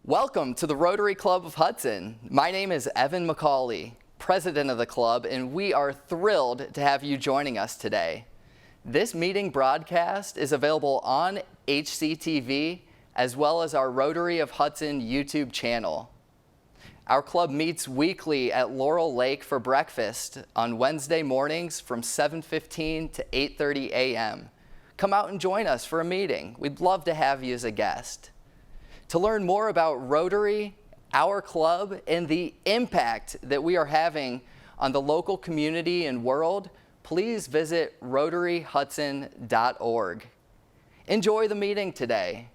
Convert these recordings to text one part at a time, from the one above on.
Welcome to the Rotary Club of Hudson. My name is Evan McCauley, president of the club, and we are thrilled to have you joining us today. This meeting broadcast is available on HCTV as well as our Rotary of Hudson YouTube channel. Our club meets weekly at Laurel Lake for breakfast on Wednesday mornings from 7:15 to 8:30 a.m. Come out and join us for a meeting. We'd love to have you as a guest. To learn more about Rotary, our club, and the impact that we are having on the local community and world, please visit rotaryhudson.org. Enjoy the meeting today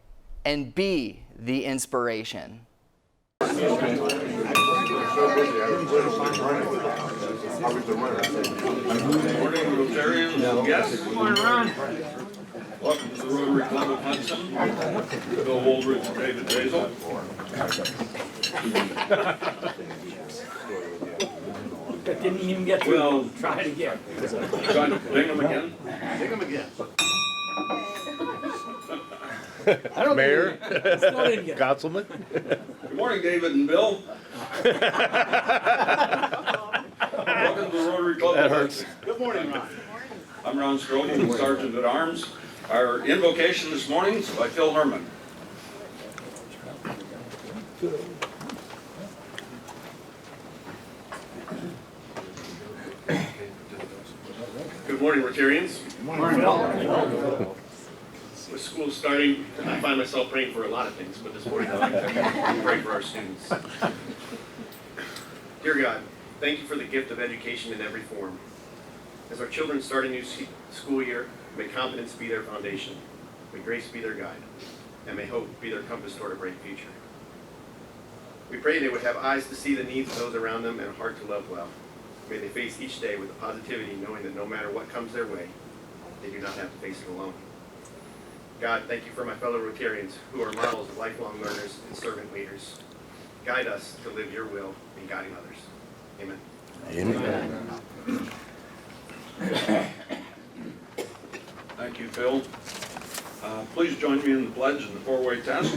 and be the inspiration. Good morning, Rotarians. Yes. Good morning, Ron. Welcome to the Rotary Club of Hudson. Bill Woolridge and David Basil. Didn't even get to try it again. Trying to ding them again? Ding them again. Mayor, Councilman. Good morning, David and Bill. Welcome to the Rotary Club of Hudson. Good morning, Ron. I'm Ron Strobel, Sergeant at Arms. Our invocation this morning is by Phil Herman. Good morning, Rotarians. Good morning, Bill. With school starting, I find myself praying for a lot of things, but this morning I'd like to pray for our students. Dear God, thank you for the gift of education in every form. As our children start a new school year, may competence be their foundation, may grace be their guide, and may hope be their compass toward a bright future. We pray they would have eyes to see the needs of those around them and a heart to love well. May they face each day with the positivity, knowing that no matter what comes their way, they do not have to face it alone. God, thank you for my fellow Rotarians who are models of lifelong learners and servant leaders. Guide us to live your will in guiding others. Amen. Amen. Thank you, Phil. Please join me in the pledge and the four-way test.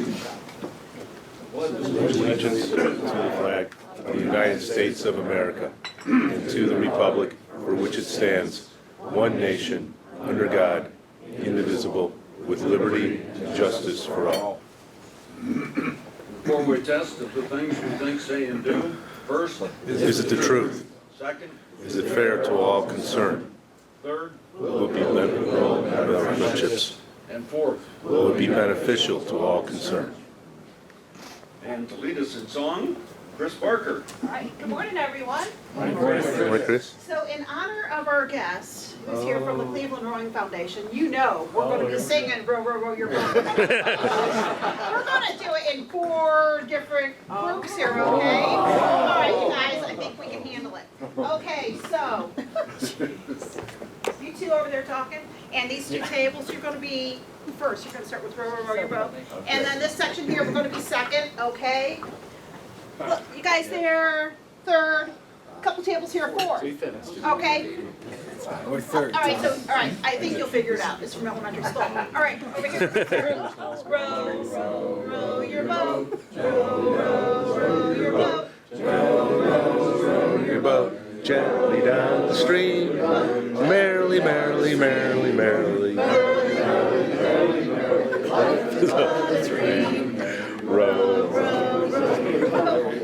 Allegiance to the flag of the United States of America and to the republic for which it stands, one nation, under God, indivisible, with liberty and justice for all. Four-way test of the things we think, say, and do. First, Is it the truth? Second, Is it fair to all concerned? third, Will it be liberal with our friendships? and fourth. Will it be beneficial to all concerned? And to lead us in song, Chris Barker. All right, good morning, everyone. Morning, Chris. So in honor of our guest, who's here from the Cleveland Rowing Foundation, you know we're going to be singing Row, Row, Row Your Boat. We're going to do it in 4 different groups here, okay? All right, you guys, I think we can handle it. Okay, so, you two over there talking, and these 2 tables, you're going to be first. You're going to start with Row, Row, Row Your Boat. And then this section here, we're going to be second, okay? Look, you guys there, third, a couple tables here, 4th. Okay? Or third. All right, so, all right, I think you'll figure it out. It's from elementary school. All right, over here. Row, row, row your boat. Row, row, row your boat. Row, row, row your boat gently down the stream. Merrily, merrily, merrily, merrily. Row, row,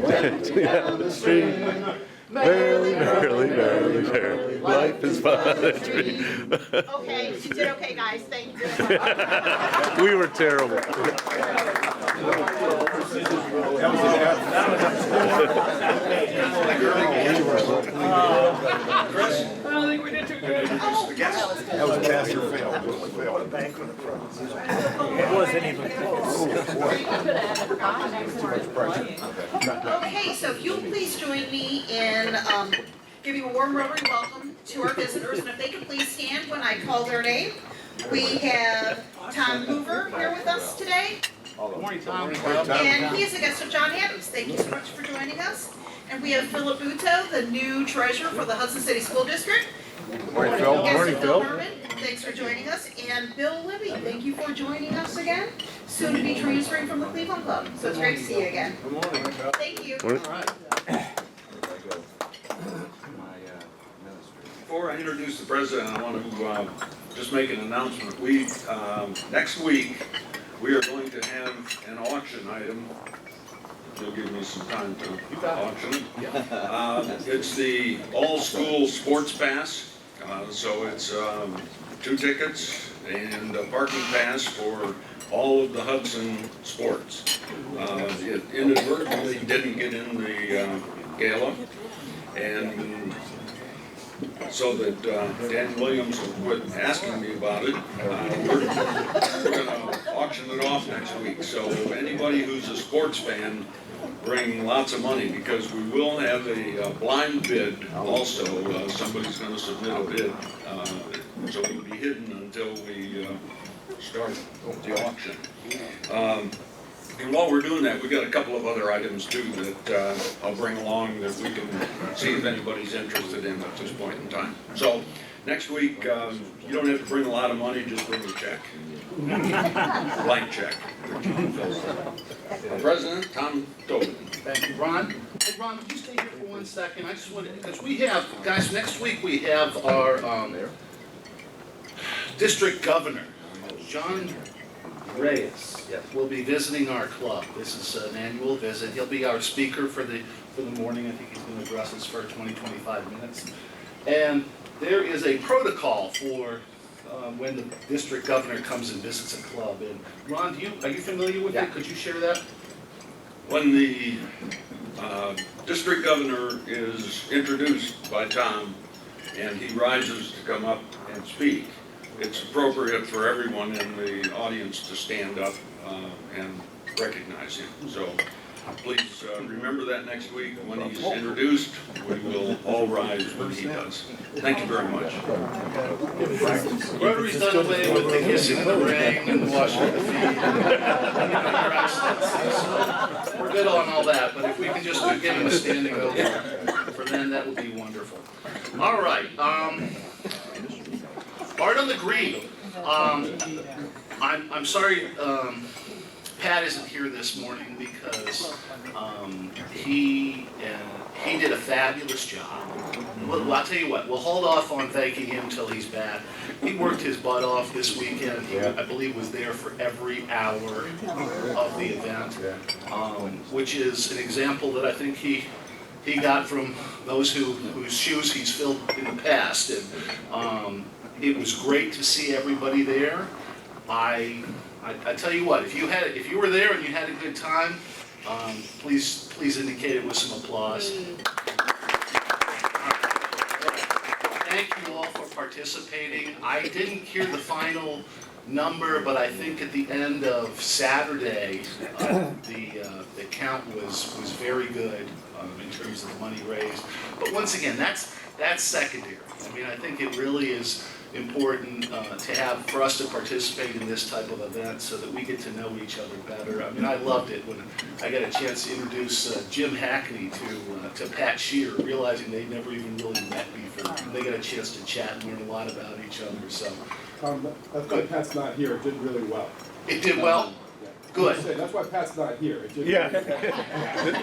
gently down the stream. Merrily, merrily, merrily, merrily. Life is but a dream. Okay, you did okay, guys. Thank you. We were terrible. Chris? I don't think we did too good. Oh, That was pass or fail. It wasn't even close. Okay, so if you'll please join me in giving a warm Rotary welcome to our visitors, and if they could please stand when I call their name. We have Tom Hoover here with us today. Good morning, Tom. And he is a guest of John Adams. Thank you so much for joining us. And we have Philip Buto, the new treasurer for the Hudson City School District. Morning, Phil. Morning, Phil. Thanks for joining us. And Bill Libby, thank you for joining us again. Soon to be transferring from the Cleveland Club. So it's great to see you again. Good morning. Thank you. Before I introduce the president, I want to just make an announcement. Next week, we are going to have an auction item. You'll give me some time to auction it. It's the all-school sports pass. So it's 2 tickets and a parking pass for all of the Hudson sports. It inadvertently didn't get in the gala, and so that Dan Williams will quit asking me about it, we're going to auction it off next week. So anybody who's a sports fan, bring lots of money, because we will have a blind bid also. Somebody's going to submit a bid, so it will be hidden until we start the auction. And while we're doing that, we've got a couple of other items too that I'll bring along that we can see if anybody's interested in at this point in time. So next week, you don't have to bring a lot of money, just bring a check. Blank check. President Tom Tobin. Thank you, Ron. Hey, Ron, would you stay here for 1 second? I just wanted, because we have, guys, next week we have our district governor, John Reyes, will be visiting our club. This is an annual visit. He'll be our speaker for the morning. I think he's going to address us for 20-25 minutes. And there is a protocol for when the district governor comes and visits a club. And Ron, are you familiar with it? Could you share that? When the district governor is introduced by Tom and he rises to come up and speak, it's appropriate for everyone in the audience to stand up and recognize him. So please remember that next week when he's introduced. We will all rise when he does. Thank you very much. Rotary's done away with the kissing in the ring and the washing of the feet. So we're good on all that, but if we can just give him a standing ovation for then, that would be wonderful. All right. Art on the Green. I'm sorry Pat isn't here this morning because he did a fabulous job. Well, I'll tell you what, we'll hold off on thanking him until he's back. He worked his butt off this weekend. He, I believe, was there for every hour of the event, which is an example that I think he got from those whose shoes he's filled in the past. And it was great to see everybody there. I tell you what, if you were there and you had a good time, please indicate it with some applause. Thank you all for participating. I didn't hear the final number, but I think at the end of Saturday, the count was very good in terms of the money raised. But once again, that's secondary. I mean, I think it really is important for us to participate in this type of event so that we get to know each other better. I mean, I loved it when I got a chance to introduce Jim Hackney to Pat Shear, realizing they'd never even really met before. And they got a chance to chat and learn a lot about each other. So that's why Pat's not here. It did really well. It did well? Good. That's why Pat's not here. It did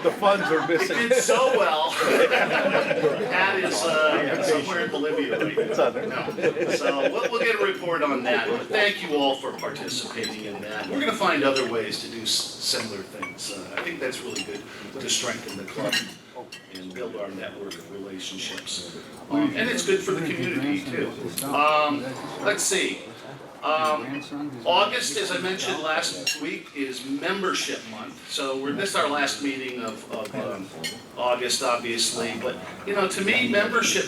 The funds are missing. It did so well. Pat is somewhere in Bolivia right now. No. So we'll get a report on that. But thank you all for participating in that. We're going to find other ways to do similar things. I think that's really good to strengthen the club and build our network of relationships. And it's good for the community too. Let's see. August, as I mentioned last week, is membership month. So this is our last meeting of August, obviously. But to me, membership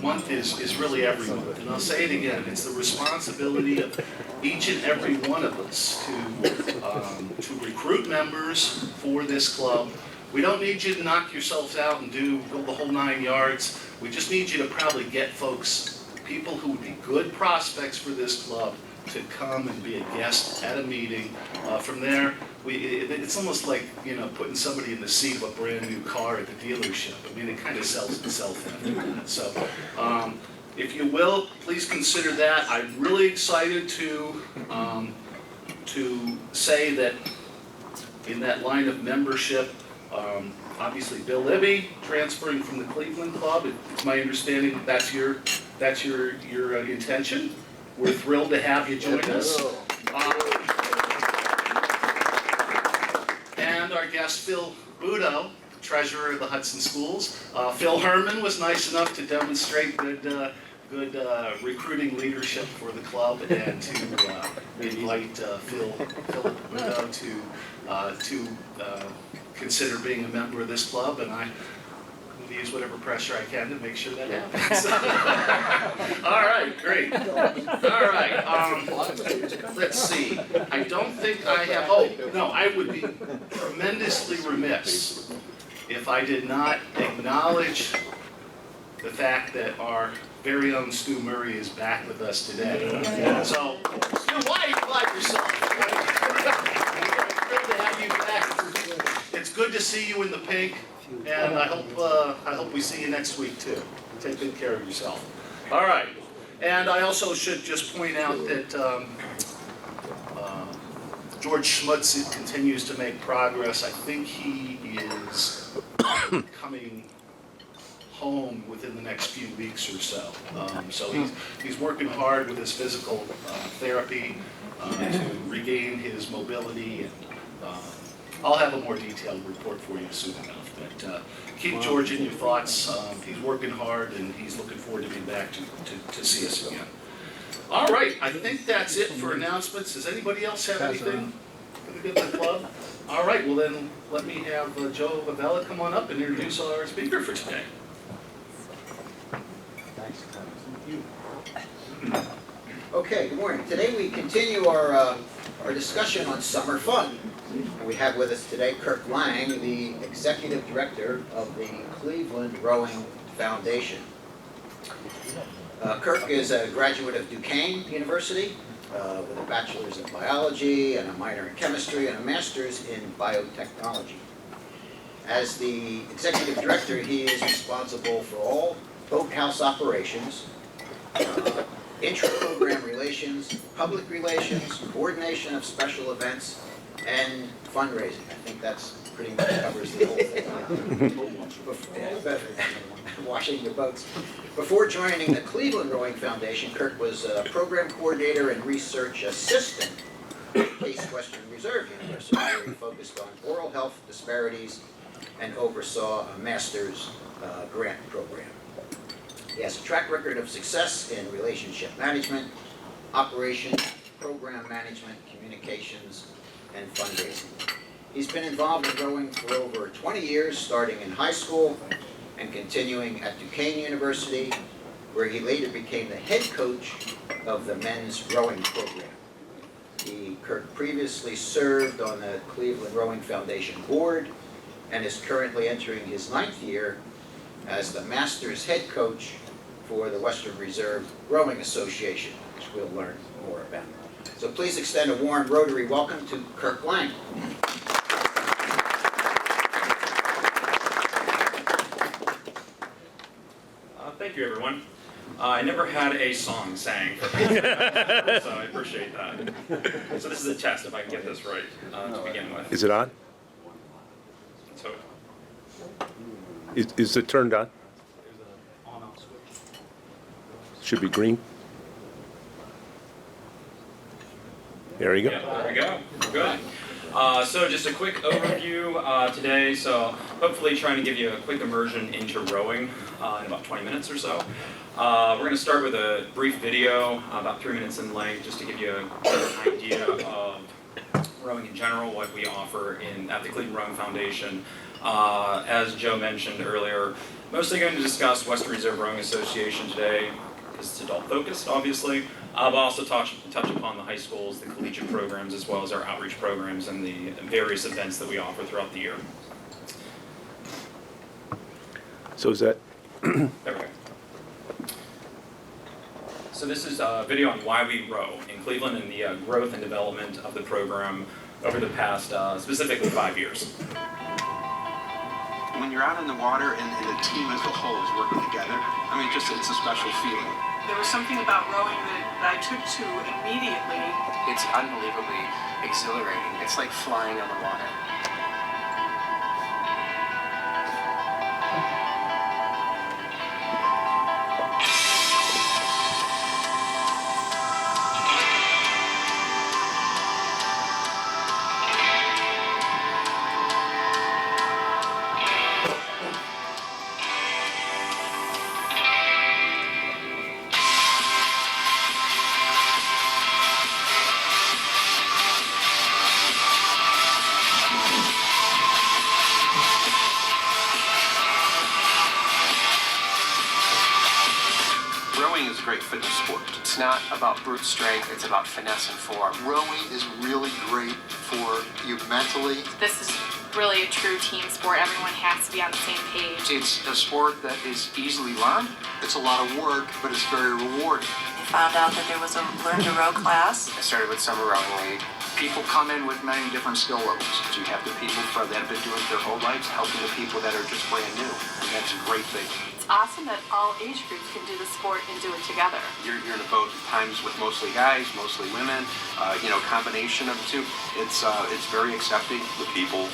month is really every month. And I'll say it again: it's the responsibility of each and every one of us to recruit members for this club. We don't need you to knock yourselves out and go the whole 9 yards. We just need you to probably get people who would be good prospects for this club to come and be a guest at a meeting. From there, it's almost like putting somebody in the seat of a brand new car at the dealership. I mean, it kind of sells itself after that. So if you will, please consider that. I'm really excited to say that in that line of membership, obviously Bill Libby transferring from the Cleveland Club. It's my understanding that's your intention. We're thrilled to have you join us. And our guest Phil Budo, treasurer of the Hudson Schools. Phil Herman was nice enough to demonstrate good recruiting leadership for the club and to invite Phil Budo to consider being a member of this club, and I will use whatever pressure I can to make sure that happens. All right, great. All right, let's see. I don't think I have, oh, no, I would be tremendously remiss if I did not acknowledge the fact that our very own Stu Murray is back with us today. So, Stu, why you like yourself? Thrilled to have you back. It's good to see you in the pink, and I hope we see you next week too. Take good care of yourself. All right, and I also should just point out that George Schmutz continues to make progress. I think he is coming home within the next few weeks or so. So he's working hard with his physical therapy to regain his mobility, and I'll have a more detailed report for you soon enough. But keep George in your thoughts. He's working hard, and he's looking forward to being back to see us again. All right, I think that's it for announcements. Does anybody else have anything for the good of the club? All right, well then let me have Joe Avella come on up and introduce our speaker for today. Okay, good morning. Today we continue our discussion on summer fun. And we have with us today Kirk Lang, the Executive Director of the Cleveland Rowing Foundation. Kirk is a graduate of Duquesne University with a bachelor's in biology and a minor in chemistry and a master's in biotechnology. As the Executive Director, he is responsible for all boathouse operations, intra-program relations, public relations, coordination of special events, and fundraising. I think that's pretty much covers the whole thing. Washing the boats. Before joining the Cleveland Rowing Foundation, Kirk was a program coordinator and research assistant at Case Western Reserve University, where he focused on oral health disparities and oversaw a master's grant program. He has a track record of success in relationship management, operations, program management, communications, and fundraising. He's been involved in rowing for over 20 years, starting in high school and continuing at Duquesne University, where he later became the head coach of the men's rowing program. Kirk previously served on the Cleveland Rowing Foundation board and is currently entering his 9th year as the Masters head coach for the Western Reserve Rowing Association, which we'll learn more about. So please extend a warm Rotary welcome to Kirk Lang. Thank you, everyone. I never had a song sang for me, so I appreciate that. So this is a test, if I can get this right to begin with. Is it on? So, Is it turned on? Should be green. There you go. yeah, there we go. We're good. So just a quick overview today. So hopefully trying to give you a quick immersion into rowing in about 20 minutes or so. We're going to start with a brief video, about 3 minutes in length, just to give you an idea of rowing in general, what we offer at the Cleveland Rowing Foundation. As Joe mentioned earlier, mostly going to discuss Western Reserve Rowing Association today, because it's adult focused, obviously. But also touch upon the high schools, the collegiate programs, as well as our outreach programs and the various events that we offer throughout the year. So is that, Okay. So this is a video on why we row in Cleveland and the growth and development of the program over the past, specifically 5 years. When you're out in the water and the team as a whole is working together, I mean, it's a special feeling. There was something about rowing that I took to immediately. It's unbelievably exhilarating. It's like flying on the water. Rowing is a great fitness sport. It's not about brute strength, it's about finesse and form. Rowing is really great for you mentally. This is really a true team sport. Everyone has to be on the same page. It's a sport that is easily learned. It's a lot of work, but it's very rewarding. I found out that there was a learn to row class. I started with Summer Rowing League. People come in with many different skill levels. You have the people that have been doing it their whole lives, helping the people that are just brand new. And that's a great thing. It's awesome that all age groups can do the sport and do it together. You're in a boat at times with mostly guys, mostly women, combination of the two. It's very accepting. The people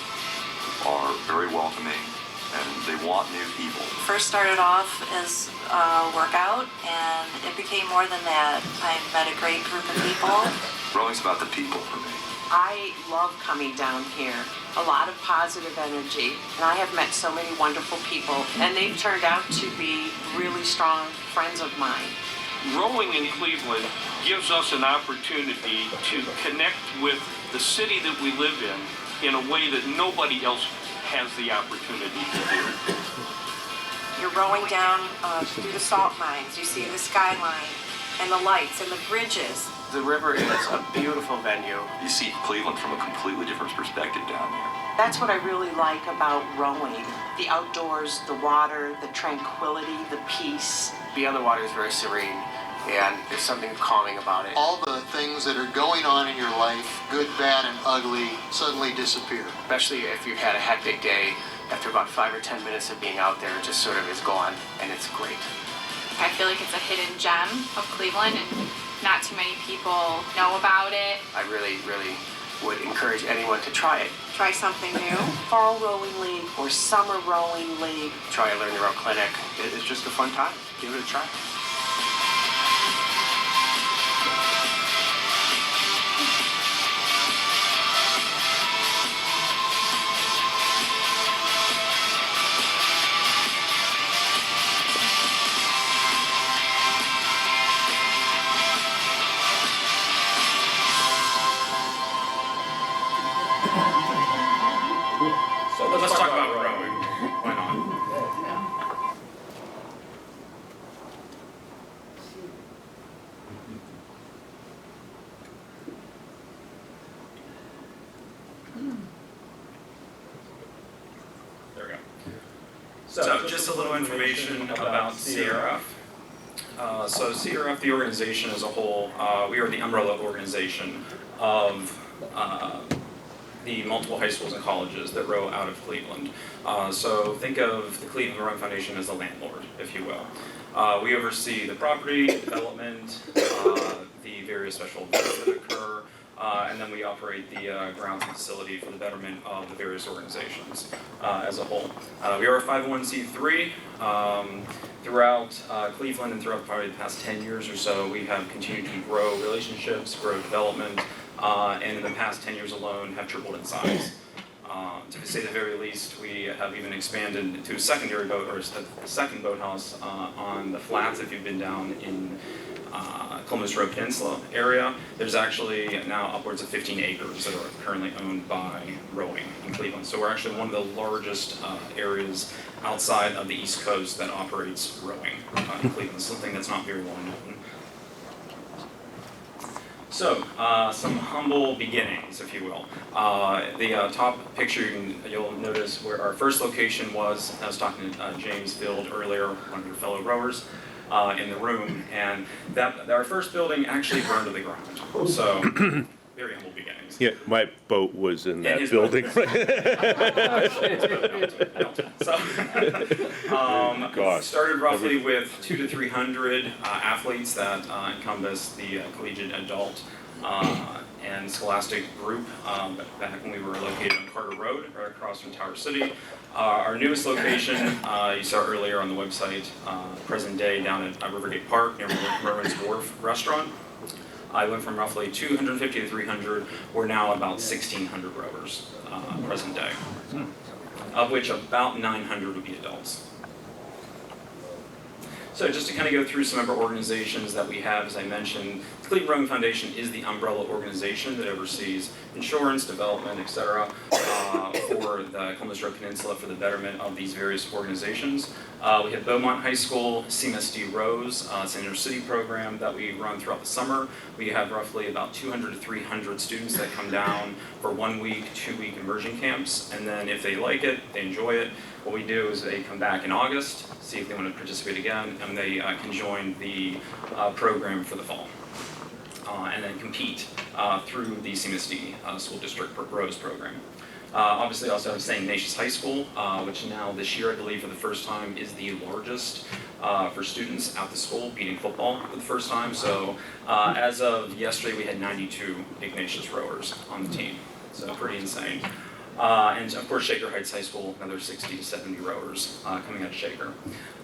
are very welcoming and they want new people. First started off as a workout, and it became more than that. I met a great group of people. Rowing's about the people for me. I love coming down here. A lot of positive energy, and I have met so many wonderful people, and they've turned out to be really strong friends of mine. Rowing in Cleveland gives us an opportunity to connect with the city that we live in a way that nobody else has the opportunity to do. You're rowing down through the salt mines, you see the skyline, and the lights, and the bridges. The river is a beautiful venue. You see Cleveland from a completely different perspective down there. That's what I really like about rowing. The outdoors, the water, the tranquility, the peace. Being on the water is very serene, and there's something calming about it. All the things that are going on in your life, good, bad, and ugly, suddenly disappear. Especially if you've had a hectic day, after about 5 or 10 minutes of being out there, it just sort of is gone, and it's great. I feel like it's a hidden gem of Cleveland, and not too many people know about it. I really, really would encourage anyone to try it. Try something new. Fall Rowing League or Summer Rowing League. Try a Learn to Row clinic. It's just a fun time. Give it a try. So let's talk about rowing. Why not? There we go. So just a little information about CRF. So CRF, the organization as a whole, we are the umbrella organization of the multiple high schools and colleges that row out of Cleveland. So think of the Cleveland Rowing Foundation as the landlord, if you will. We oversee the property, development, the various special events that occur, and then we operate the grounds and facility for the betterment of the various organizations as a whole. We are a 501c3. Throughout Cleveland and throughout probably the past 10 years or so, we have continued to grow relationships, grow development, and in the past 10 years alone have tripled in size. To say the very least, we have even expanded to a secondary boat, or a second boathouse on the flats. If you've been down in Columbus Road Peninsula area, there's actually now upwards of 15 acres that are currently owned by rowing in Cleveland. So we're actually one of the largest areas outside of the East Coast that operates rowing in Cleveland, something that's not very well known. So, some humble beginnings, if you will. The top picture, you'll notice where our first location was. I was talking to James Field earlier, one of your fellow rowers, in the room, and our first building actually burned to the ground. So, very humble beginnings. things. Yeah, my boat was in And that his building. Gosh. Started roughly with 200 to 300 athletes that encompass the collegiate adult and scholastic group back when we were located on Carter Road, right across from Tower City. Our newest location, you saw earlier on the website, present day down at Rivergate Park near Merwin's Wharf Restaurant. I went from roughly 250 to 300. We're now about 1,600 rowers present day, of which about 900 would be adults. So just to kind of go through some of our organizations that we have, as I mentioned, the Cleveland Rowing Foundation is the umbrella organization that oversees insurance, development, etc. For the Columbus Road Peninsula for the betterment of these various organizations. We have Beaumont High School, CMSD Rows, it's an inter-city program that we run throughout the summer. We have roughly about 200 to 300 students that come down for 1 week, 2 week immersion camps, and then if they like it, they enjoy it, what we do is they come back in August, see if they want to participate again, and they can join the program for the fall. And then compete through the CMSD School District Rows program. Obviously also I'm saying Ignatius High School, which now this year I believe for the first time is the largest for students at the school, beating football for the first time. So as of yesterday we had 92 Ignatius rowers on the team, so pretty insane. And of course Shaker Heights High School, another 60 to 70 rowers coming out of Shaker.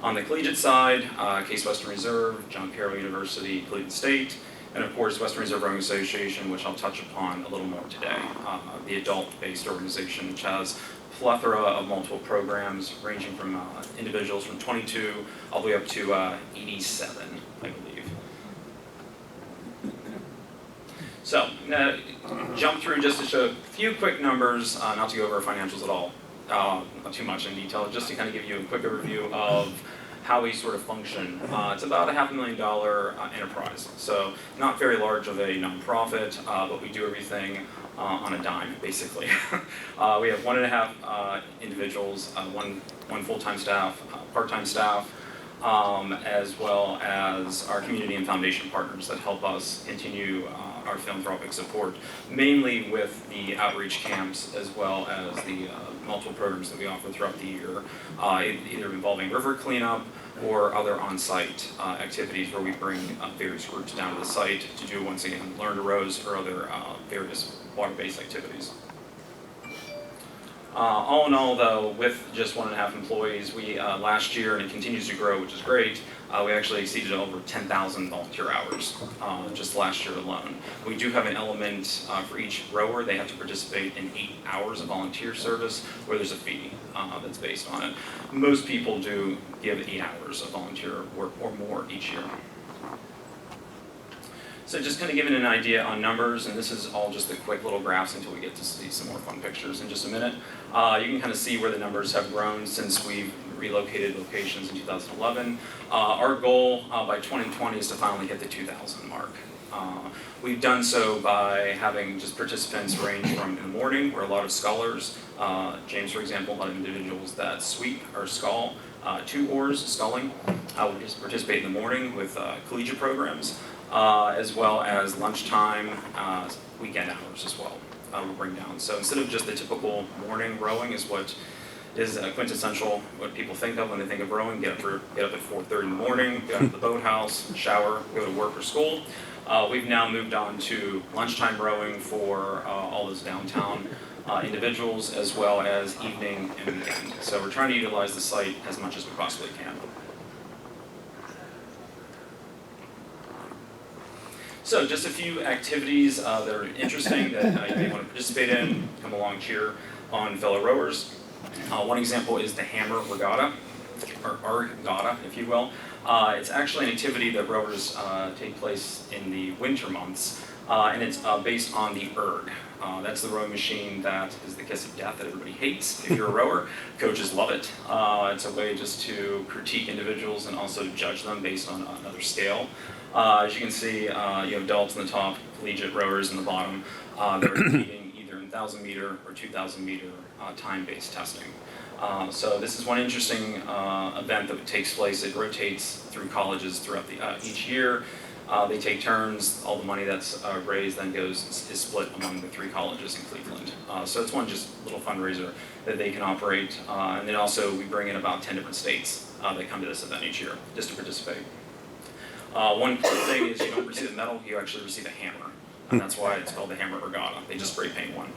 On the collegiate side, Case Western Reserve, John Carroll University, Cleveland State, and of course Western Reserve Rowing Association, which I'll touch upon a little more today, the adult-based organization, which has a plethora of multiple programs ranging from individuals from 22 all the way up to 87, I believe. So, jump through just to show a few quick numbers, not to go over financials at all, not too much in detail, just to kind of give you a quick overview of how we sort of function. It's about a $500,000 enterprise, so not very large of a nonprofit, but we do everything on a dime, basically. We have 1.5 individuals, one full-time staff, part-time staff, as well as our community and foundation partners that help us continue our philanthropic support, mainly with the outreach camps as well as the multiple programs that we offer throughout the year, either involving river cleanup or other on-site activities where we bring various groups down to the site to do, once again, learn to rows or other various water-based activities. All in all, though, with just 1.5 employees, we last year, and it continues to grow, which is great, we actually exceeded over 10,000 volunteer hours just last year alone. We do have an element for each rower. They have to participate in 8 hours of volunteer service where there's a fee that's based on it. Most people do give 8 hours of volunteer work or more each year. So just kind of giving an idea on numbers, and this is all just the quick little graphs until we get to see some more fun pictures in just a minute. You can kind of see where the numbers have grown since we've relocated locations in 2011. Our goal by 2020 is to finally hit the 2,000 mark. We've done so by having just participants range from in the morning, where a lot of scullers, James for example, a lot of individuals that sweep or scull, 2 oars, sculling. We just participate in the morning with collegiate programs. As well as lunchtime, weekend hours as well, we'll bring down. So instead of just the typical morning rowing is what is quintessential, what people think of when they think of rowing, get up at 4:30 in the morning, go to the boathouse, shower, go to work or school. We've now moved on to lunchtime rowing for all those downtown individuals, as well as evening and weekend. So we're trying to utilize the site as much as we possibly can. So just a few activities that are interesting that you may want to participate in, come along cheer on fellow rowers. One example is the Hammer Regatta, or Regatta, if you will. It's actually an activity that rowers take place in the winter months, and it's based on the erg. That's the rowing machine that is the kiss of death that everybody hates if you're a rower. Coaches love it. It's a way just to critique individuals and also judge them based on another scale. As you can see, you have adults in the top, collegiate rowers in the bottom. That are competing either in 1,000 meter or 2,000 meter time-based testing. So this is one interesting event that takes place. It rotates through colleges throughout each year. They take turns. All the money that's raised then is split among the 3 colleges in Cleveland. So it's one just little fundraiser that they can operate. And then also we bring in about 10 different states that come to this event each year just to participate. One cool thing is you don't receive a medal, you actually receive a hammer. And that's why it's called the Hammer Regatta. They just spray paint one.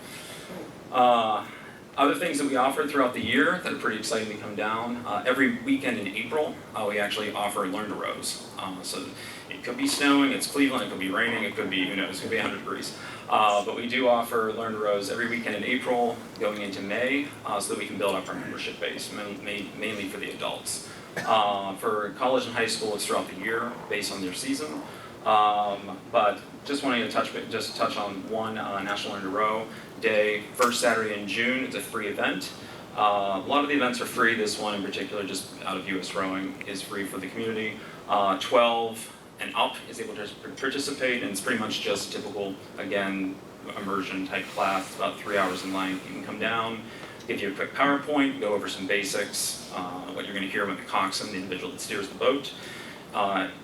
Other things that we offer throughout the year that are pretty exciting to come down. Every weekend in April, we actually offer Learn to Rows. So it could be snowing, it's Cleveland, it could be raining, it could be, who knows, it could be 100 degrees. But we do offer Learn to Rows every weekend in April, going into May, so that we can build up our membership base, mainly for the adults. For college and high school, it's throughout the year, based on their season. But just wanting to touch on one National Learn to Row day, first Saturday in June. It's a free event. A lot of the events are free. This one in particular, just out of US Rowing, is free for the community. 12 and up is able to participate, and it's pretty much just typical, again, immersion type class. It's about 3 hours in length. You can come down, give you a quick PowerPoint, go over some basics, what you're going to hear when the coxswain, the individual that steers the boat,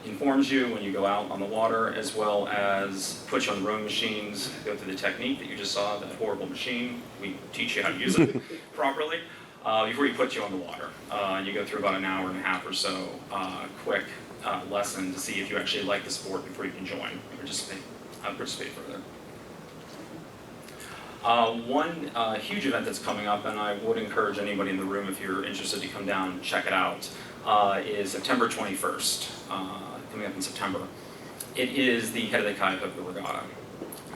informs you when you go out on the water, as well as put you on the rowing machines, go through the technique that you just saw, that horrible machine. We teach you how to use it properly before you put you on the water. You go through about an hour and a half or so, quick lesson to see if you actually like the sport before you can join and participate further. One huge event that's coming up, and I would encourage anybody in the room, if you're interested, to come down and check it out, is September 21st, coming up in September. It is the Head of the Kayak of the Regatta.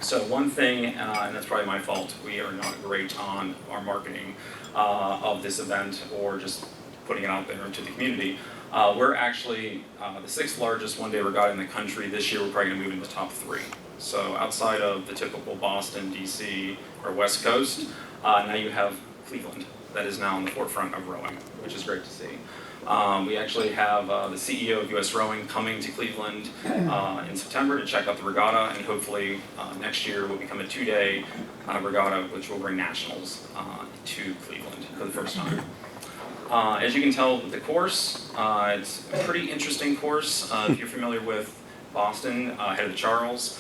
So one thing, and that's probably my fault, we are not great on our marketing of this event or just putting it out there into the community. We're actually the 6th largest one-day regatta in the country. This year we're probably going to move in the top 3. So outside of the typical Boston, DC, or West Coast, now you have Cleveland that is now in the forefront of rowing, which is great to see. We actually have the CEO of US Rowing coming to Cleveland in September to check out the regatta, and hopefully next year will become a 2-day regatta, which will bring nationals to Cleveland for the first time. As you can tell with the course, it's a pretty interesting course. If you're familiar with Boston, Head of the Charles,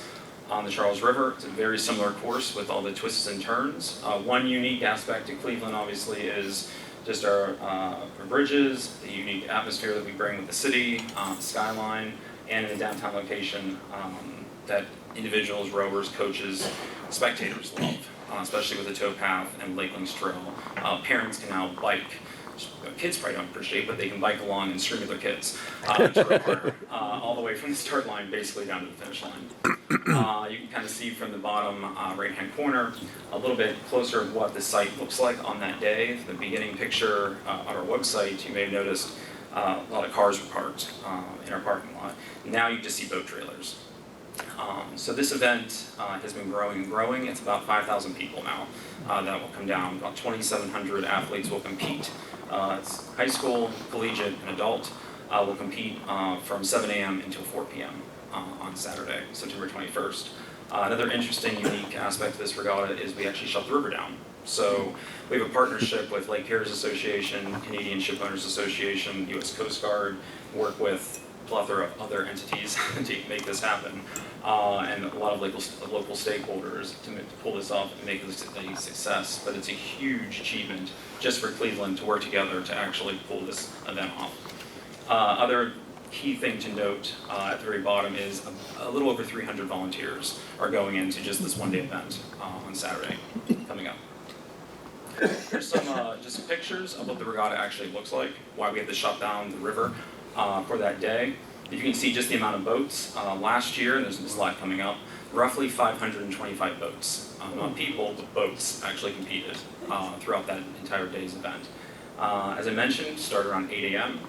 on the Charles River, it's a very similar course with all the twists and turns. One unique aspect to Cleveland, obviously, is just our bridges, the unique atmosphere that we bring with the city, the skyline, and in the downtown location that individuals, rowers, coaches, spectators love, especially with the towpath and Lakeland's Trail. Parents can now bike. Kids probably don't appreciate, but they can bike along and scream at their kids all the way from the start line basically down to the finish line. You can kind of see from the bottom right-hand corner a little bit closer of what the site looks like on that day. The beginning picture on our website, you may have noticed a lot of cars were parked in our parking lot. Now you just see boat trailers. So this event has been growing and growing. It's about 5,000 people now that will come down. About 2,700 athletes will compete. It's high school, collegiate, and adult will compete from 7 a.m. until 4 p.m. On Saturday, September 21st. Another interesting, unique aspect of this regatta is we actually shut the river down. So we have a partnership with Lake Piers Association, Canadian Shipowners Association, U.S. Coast Guard, work with a plethora of other entities to make this happen, and a lot of local stakeholders to pull this off and make this a success. But it's a huge achievement just for Cleveland to work together to actually pull this event off. Other key thing to note at the very bottom is a little over 300 volunteers are going into just this one-day event on Saturday coming up. Here's some just pictures of what the regatta actually looks like, why we had to shut down the river for that day. You can see just the amount of boats. Last year, and there's a slide coming up, roughly 525 boats. Not people, but boats actually competed throughout that entire day's event. As I mentioned, started around 8 a.m.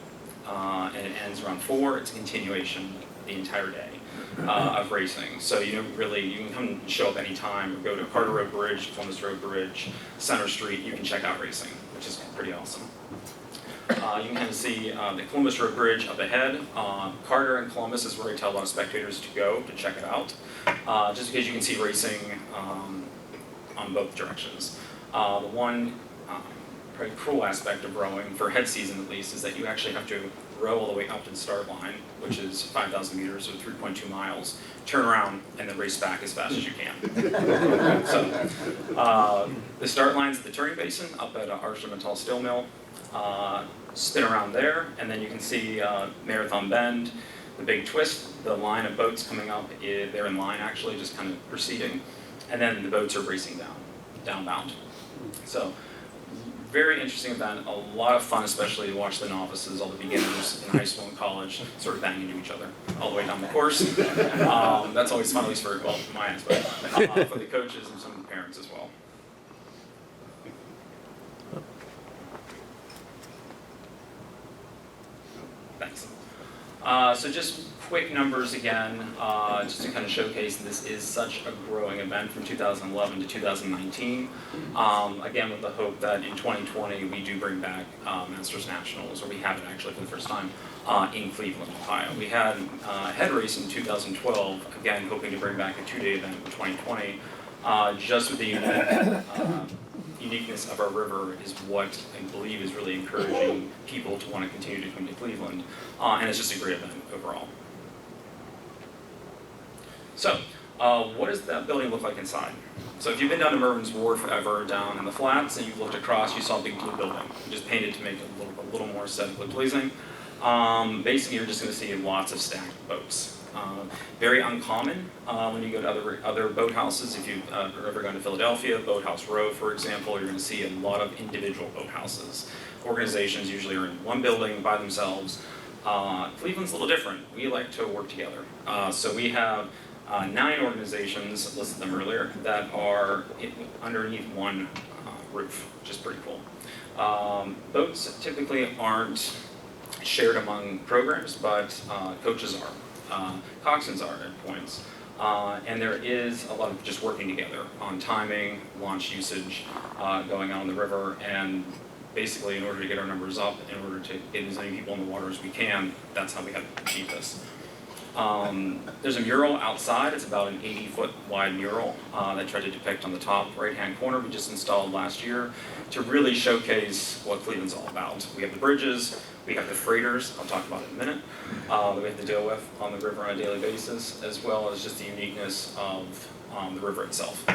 And it ends around 4. It's a continuation the entire day of racing. So you can come and show up anytime, or go to Carter Road Bridge, Columbus Road Bridge, Center Street. You can check out racing, which is pretty awesome. You can kind of see the Columbus Road Bridge up ahead. Carter and Columbus is where I tell a lot of spectators to go to check it out, just because you can see racing on both directions. The one pretty cruel aspect of rowing, for head season at least, is that you actually have to row all the way up to the start line, which is 5,000 meters or 3.2 miles, turn around, and then race back as fast as you can. So the start line's at the turning basin up at ArcelorMittal Steel Mill. Spin around there, and then you can see Marathon Bend, the big twist, the line of boats coming up, they're in line actually, just kind of proceeding, and then the boats are racing downbound. So, very interesting event, a lot of fun, especially to watch the novices, all the beginners in high school and college, sort of bang into each other all the way down the course. That's always fun, at least for, well, my aspect, for the coaches and some of the parents as well. Thanks. So just quick numbers again, just to kind of showcase this is such a growing event from 2011 to 2019. Again, with the hope that in 2020 we do bring back Masters Nationals, or we have it actually for the first time in Cleveland, Ohio. We had a head race in 2012, again hoping to bring back a two-day event in 2020, just with the uniqueness of our river is what I believe is really encouraging people to want to continue to come to Cleveland, and it's just a great event overall. So, what does that building look like inside? So if you've been down to Mervin's Wharf ever, down in the flats, and you've looked across, you saw a big blue building, just painted to make it a little more aesthetically pleasing. Basically, you're just going to see lots of stacked boats. Very uncommon when you go to other boathouses. If you've ever gone to Philadelphia, Boathouse Row, for example, you're going to see a lot of individual boathouses. Organizations usually are in one building by themselves. Cleveland's a little different. We like to work together. So we have 9 organizations, listed them earlier, that are underneath one roof, which is pretty cool. Boats typically aren't shared among programs, but coaches are. Coxswains are at points. And there is a lot of just working together on timing, launch usage, going out on the river, and basically in order to get our numbers up, in order to get as many people in the water as we can, that's how we have to achieve this. There's a mural outside. It's about an 80-foot wide mural that I tried to depict on the top right-hand corner we just installed last year to really showcase what Cleveland's all about. We have the bridges, we have the freighters, I'll talk about it in a minute, that we have to deal with on the river on a daily basis, as well as just the uniqueness of the river itself.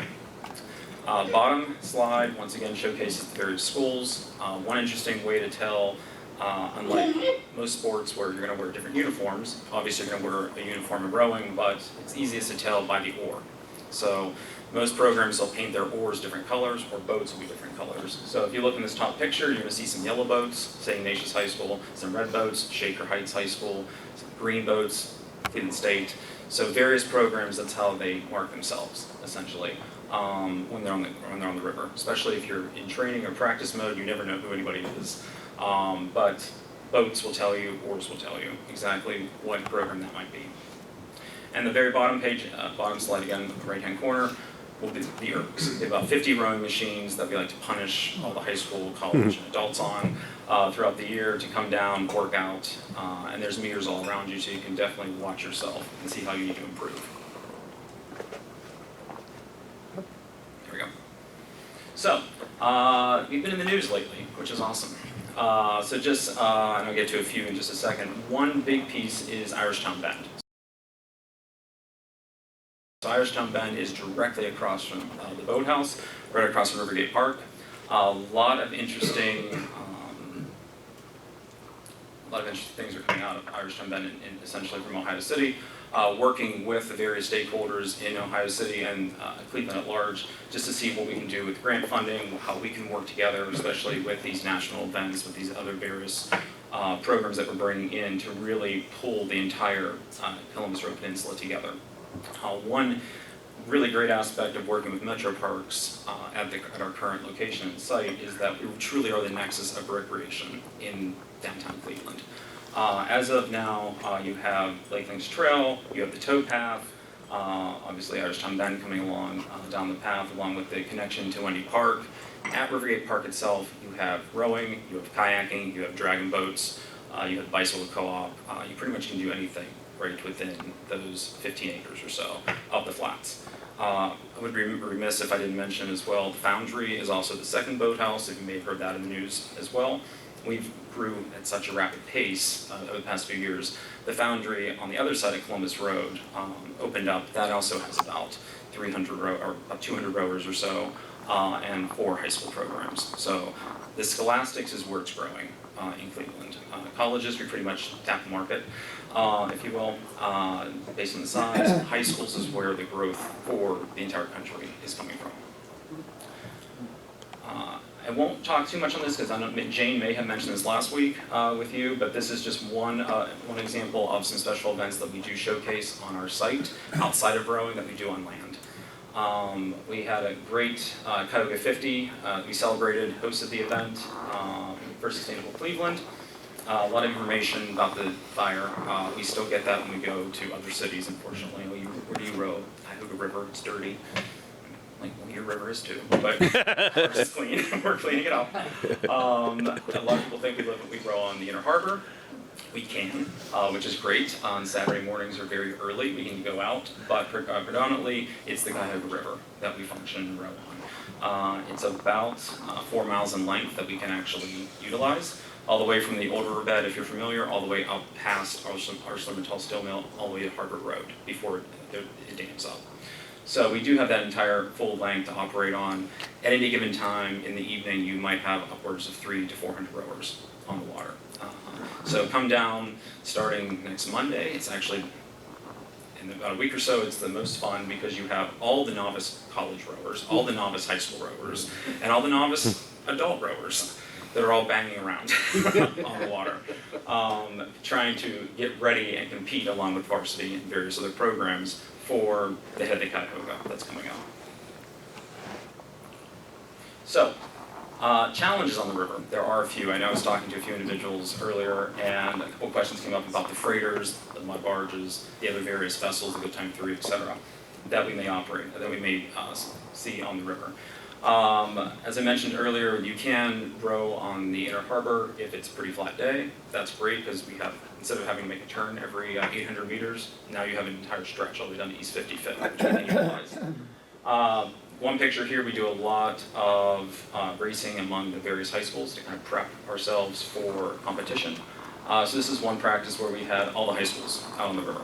Bottom slide, once again, showcases the various schools. One interesting way to tell, unlike most sports where you're going to wear different uniforms, obviously you're going to wear a uniform in rowing, but it's easiest to tell by the oar. So most programs will paint their oars different colors, or boats will be different colors. So if you look in this top picture, you're going to see some yellow boats, say Ignatius High School, some red boats, Shaker Heights High School, some green boats, Cleveland State. So various programs, that's how they mark themselves, essentially, when they're on the river. Especially if you're in training or practice mode, you never know who anybody is. But boats will tell you, oars will tell you exactly what program that might be. And the very bottom page, bottom slide again, right-hand corner, will be the ERGs. They have about 50 rowing machines that we like to punish all the high school, college, and adults on throughout the year to come down, work out, and there's meters all around you, so you can definitely watch yourself and see how you need to improve. There we go. So, we've been in the news lately, which is awesome. So just, and I'll get to a few in just a second. One big piece is Irishtown Bend. So Irishtown Bend is directly across from the boathouse, right across from Rivergate Park. A lot of interesting things are coming out of Irishtown Bend, essentially from Ohio City, working with the various stakeholders in Ohio City and Cleveland at large, just to see what we can do with grant funding, how we can work together, especially with these national events, with these other various programs that we're bringing in to really pull the entire Columbus Road Peninsula together. One really great aspect of working with Metro Parks at our current location and site is that we truly are the nexus of recreation in downtown Cleveland. As of now, you have Lake Links Trail, you have the towpath, obviously Irishtown Bend coming along down the path, along with the connection to Wendy Park. At Rivergate Park itself, you have rowing, you have kayaking, you have dragon boats, you have bicycle co-op. You pretty much can do anything right within those 15 acres or so of the flats. I would be remiss if I didn't mention as well, the Foundry is also the second boathouse, if you may have heard that in the news as well. we've grew at such a rapid pace over the past few years. The foundry on the other side of Columbus Road opened up. That also has about 200 rowers or so, and 4 high school programs. So the scholastics is where it's growing in Cleveland. Colleges, we pretty much tap the market, if you will, based on the size. High schools is where the growth for the entire country is coming from. I won't talk too much on this because I know Jane may have mentioned this last week with you, but this is just one example of some special events that we do showcase on our site outside of rowing that we do on land. We had a great Cuyahoga 50. We celebrated, hosted the event for Sustainable Cleveland. A lot of information about the fire. We still get that when we go to other cities, unfortunately. Where do you row? Cuyahoga River, it's dirty. Like, well, your river is too, but ours is clean. We're cleaning it up. A lot of people think we row on the Inner Harbor. We can, which is great. On Saturday mornings are very early. We can go out, but predominantly it's the Cuyahoga River that we function and row on. It's about 4 miles in length that we can actually utilize, all the way from the old riverbed, if you're familiar, all the way up past ArcelorMittal Steel Mill, all the way to Harbor Road before it dams up. So we do have that entire full length to operate on. At any given time in the evening, you might have upwards of 300 to 400 rowers on the water. So come down starting next Monday. It's actually, in about a week or so, it's the most fun because you have all the novice college rowers, all the novice high school rowers, and all the novice adult rowers that are all banging around on the water, trying to get ready and compete along with varsity and various other programs for the Head of the Cuyahoga that's coming up. So, challenges on the river. There are a few. I know I was talking to a few individuals earlier, and a couple questions came up about the freighters, the mud barges, the other various vessels, the Good Time 3, etc., that we may operate, that we may see on the river. As I mentioned earlier, you can row on the Inner Harbor if it's a pretty flat day. That's great because we have, instead of having to make a turn every 800 meters, now you have an entire stretch all the way down to East 55th, which we can utilize. One picture here, we do a lot of racing among the various high schools to kind of prep ourselves for competition. So this is one practice where we had all the high schools out on the river,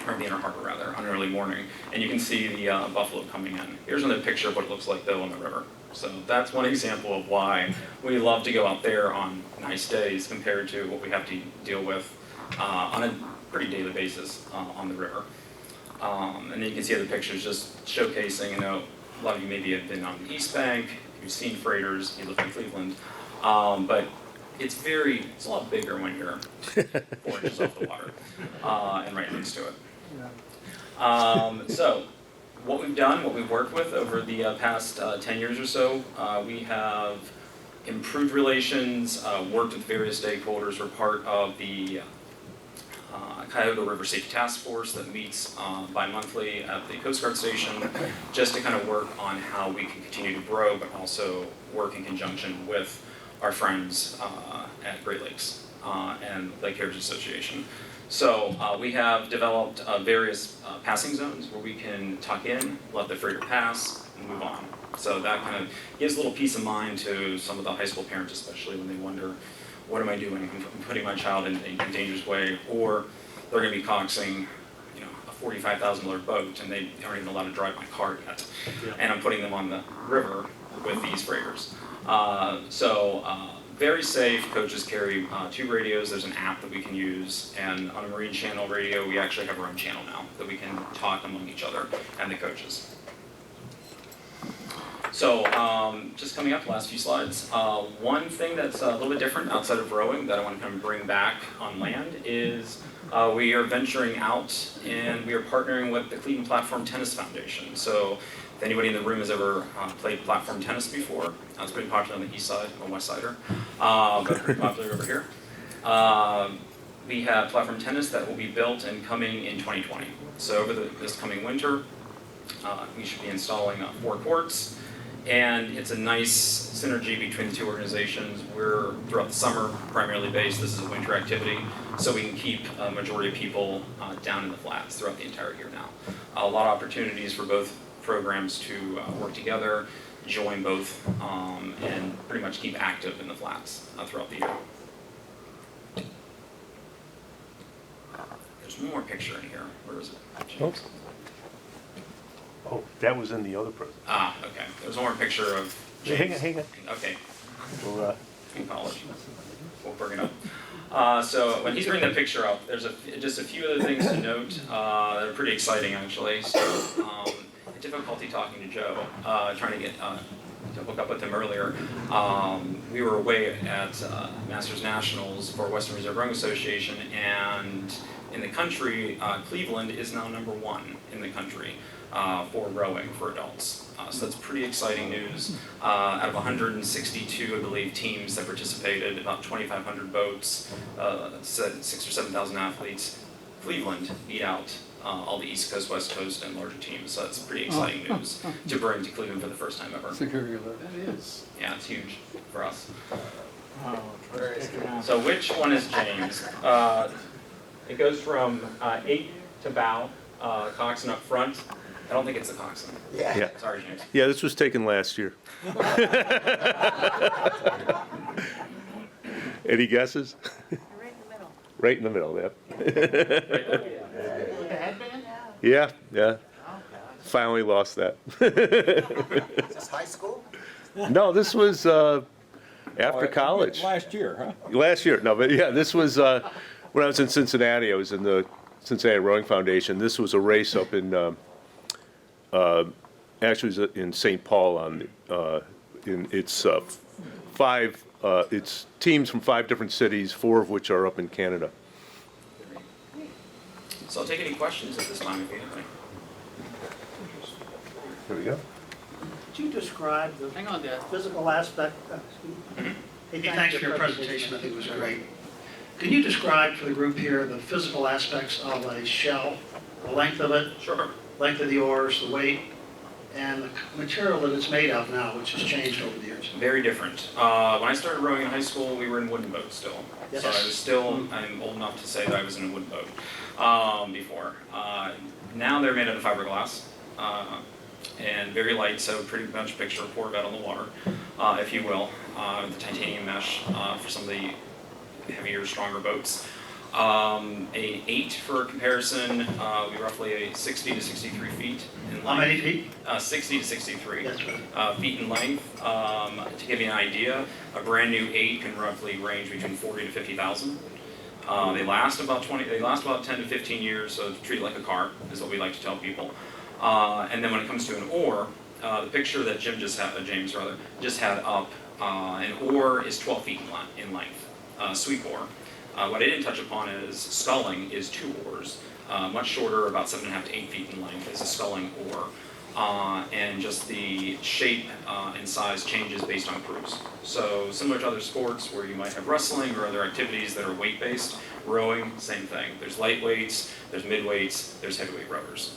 or the Inner Harbor rather, on an early morning, and you can see the buffalo coming in. Here's another picture of what it looks like though on the river. So that's one example of why we love to go out there on nice days compared to what we have to deal with on a pretty daily basis on the river. And then you can see other pictures just showcasing, you know, a lot of you maybe have been on the East Bank, you've seen freighters, you live in Cleveland, but it's a lot bigger when you're 4 inches off the water and right next to it. So what we've done, what we've worked with over the past 10 years or so, we have improved relations, worked with various stakeholders. We're part of the Cuyahoga River Safety Task Force that meets bi-monthly at the Coast Guard Station, just to kind of work on how we can continue to grow, but also work in conjunction with our friends at Great Lakes and Lake Heritage Association. So we have developed various passing zones where we can tuck in, let the freighter pass, and move on. So that kind of gives a little peace of mind to some of the high school parents, especially when they wonder, what am I doing? I'm putting my child in a dangerous way, or they're going to be coxing, you know, a $45,000 boat, and they aren't even allowed to drive my car yet. Yeah. And I'm putting them on the river with these freighters. Very safe. Coaches carry 2 radios. There's an app that we can use, and on a Marine Channel radio, we actually have our own channel now that we can talk among each other and the coaches. So, just coming up, the last few slides. One thing that's a little bit different outside of rowing that I want to kind of bring back on land is we are venturing out and we are partnering with the Cleveland Platform Tennis Foundation. So, if anybody in the room has ever played platform tennis before, it's pretty popular on the east side, I'm a west sider, but pretty popular over here. We have platform tennis that will be built and coming in 2020. So over this coming winter, we should be installing 4 courts. And it's a nice synergy between the 2 organizations. We're, throughout the summer, primarily based. This is a winter activity, so we can keep a majority of people down in the flats throughout the entire year now. A lot of opportunities for both programs to work together. join both and pretty much keep active in the flats throughout the year. There's one more picture in here. Where is it? James? Oh, that was in the other present. Ah, okay. There's one more picture of James. Hang on. Okay. Well, In college. We'll bring it up. So when he's bringing the picture up, there's just a few other things to note that are pretty exciting actually. So difficulty talking to Joe, trying to get to hook up with him earlier. We were away at Masters Nationals for Western Reserve Rowing Association, and in the country, Cleveland is now #1 in the country for rowing for adults. So that's pretty exciting news. Out of 162, I believe, teams that participated, about 2,500 boats, 6,000 or 7,000 athletes, Cleveland beat out all the East Coast, West Coast, and larger teams. So that's pretty exciting news to bring to Cleveland for the first time ever. That is. Yeah, it's huge for us. Oh, So which one is James? It goes from 8 to bow, coxswain up front. I don't think it's the coxswain. Yeah. Sorry, James. Yeah, this was taken last year. Any guesses? Right in the middle, yeah. Yeah. Finally lost that. Is this high school? No, this was after college. Last year, huh? Last year, no, but yeah, this was when I was in Cincinnati. I was in the Cincinnati Rowing Foundation. This was a race up in, actually it was in St. Paul on, it's it's teams from 5 different cities, 4 of which are up in Canada. So I'll take any questions at this time if you have any. Here we go. Could you describe the physical aspect? Hey, thanks for your presentation. I think it was great. Can you describe for the group here the physical aspects of a shell, the length of it, Sure. length of the oars, the weight, and the material that it's made of now, which has changed over the years? Very different. When I started rowing in high school, we were in wooden boats still. Yes. So I was still, I'm old enough to say that I was in a wooden boat before. Now they're made out of fiberglass and very light, so pretty much picture a Corvette on the water, if you will, the titanium mesh for some of the heavier, stronger boats. An 8 for comparison, we roughly a 60 to 63 feet in length. How many feet? 60 to 63 That's right. feet in length. To give you an idea, a brand new 8 can roughly range between 40 to 50,000. They last about 10 to 15 years, so treat it like a car is what we like to tell people. And then when it comes to an oar, the picture that James had up, an oar is 12 feet in length, sweep oar. What I didn't touch upon is sculling is 2 oars, much shorter, about 7.5 to 8 feet in length is a sculling oar. And just the shape and size changes based on crews. So similar to other sports where you might have wrestling or other activities that are weight-based, rowing, same thing. There's lightweights, there's midweights, there's heavyweight rowers